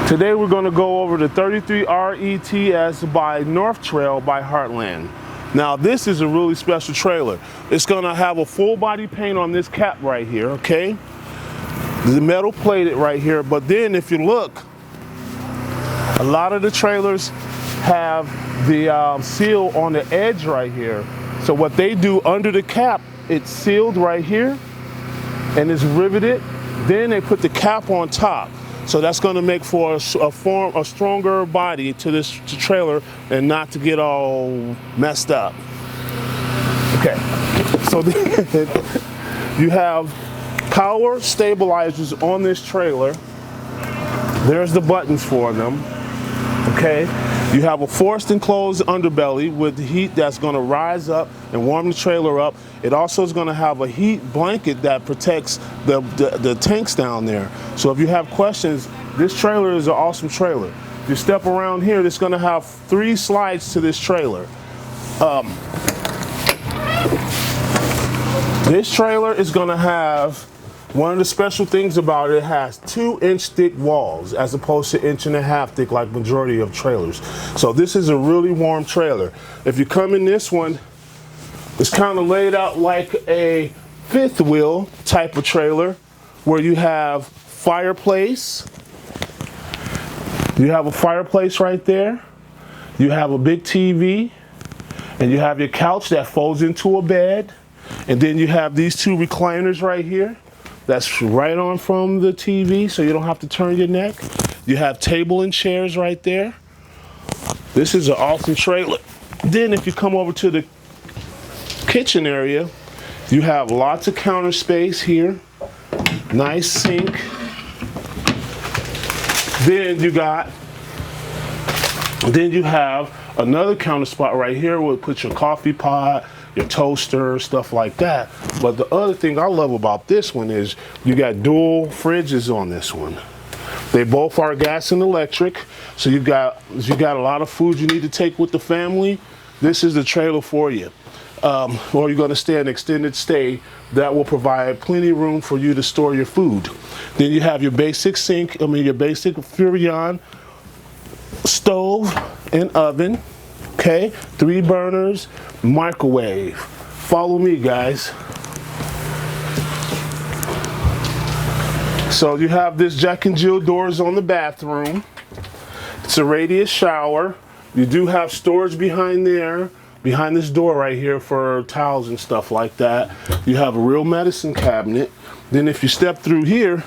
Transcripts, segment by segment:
Today we're going to go over the 33 RETS by North Trail by Heartland. Now this is a really special trailer. It's going to have a full body paint on this cap right here, okay? The metal plated right here, but then if you look, a lot of the trailers have the seal on the edge right here. So what they do under the cap, it's sealed right here and it's riveted. Then they put the cap on top. So that's going to make for a stronger body to this trailer and not to get all messed up. Okay, so then you have power stabilizers on this trailer. There's the buttons for them. Okay, you have a forced enclosed underbelly with the heat that's going to rise up and warm the trailer up. It also is going to have a heat blanket that protects the tanks down there. So if you have questions, this trailer is an awesome trailer. If you step around here, it's going to have 3 slides to this trailer. This trailer is going to have, one of the special things about it, it has 2-inch thick walls as opposed to 1.5 inch thick like majority of trailers. So this is a really warm trailer. If you come in this one, it's kind of laid out like a 5th wheel type of trailer where you have fireplace. You have a fireplace right there. You have a big TV and you have your couch that folds into a bed. And then you have these 2 recliners right here. That's right on from the TV, so you don't have to turn your neck. You have table and chairs right there. This is an awesome trailer. Then if you come over to the kitchen area, you have lots of counter space here. Nice sink. Then you have another counter spot right here where you put your coffee pot, your toaster, stuff like that. But the other thing I love about this one is you got dual fridges on this one. They both are gas and electric, so you got a lot of food you need to take with the family. This is the trailer for you. Or you're going to stay an extended stay, that will provide plenty of room for you to store your food. Then you have your basic sink, your basic Furion stove and oven. Okay, 3 burners, microwave. Follow me, guys. So you have this Jack and Jill doors on the bathroom. It's a radius shower. You do have storage behind there, behind this door right here for towels and stuff like that. You have a real medicine cabinet. Then if you step through here,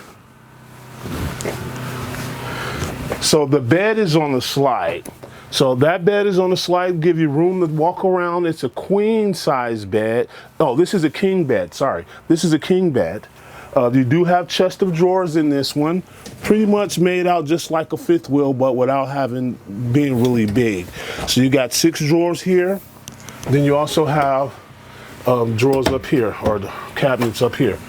so the bed is on the slide. So that bed is on the slide, give you room to walk around. It's a queen size bed. Oh, this is a king bed, sorry. This is a king bed. You do have chest of drawers in this one. Pretty much made out just like a 5th wheel, but without being really big. So you got 6 drawers here. Then you also have drawers up here, or the cabinets up here.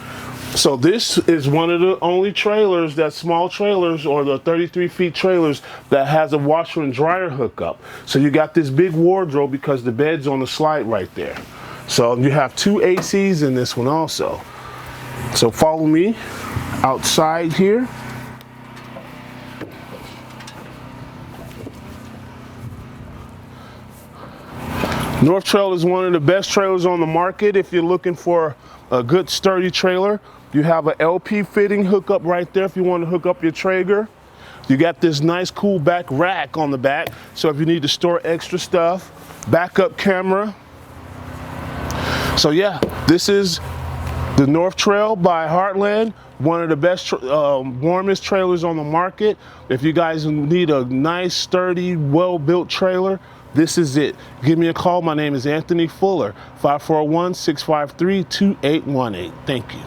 So this is one of the only trailers, that small trailers or the 33 feet trailers, that has a washer and dryer hookup. So you got this big wardrobe because the bed's on the slide right there. So you have 2 ACs in this one also. So follow me outside here. North Trail is one of the best trailers on the market if you're looking for a good sturdy trailer. You have an LP fitting hookup right there if you want to hook up your Traeger. You got this nice cool back rack on the back, so if you need to store extra stuff. Backup camera. So yeah, this is the North Trail by Heartland, one of the best, warmest trailers on the market. If you guys need a nice, sturdy, well-built trailer, this is it. Give me a call. My name is Anthony Fuller, 541-653-2818. Thank you.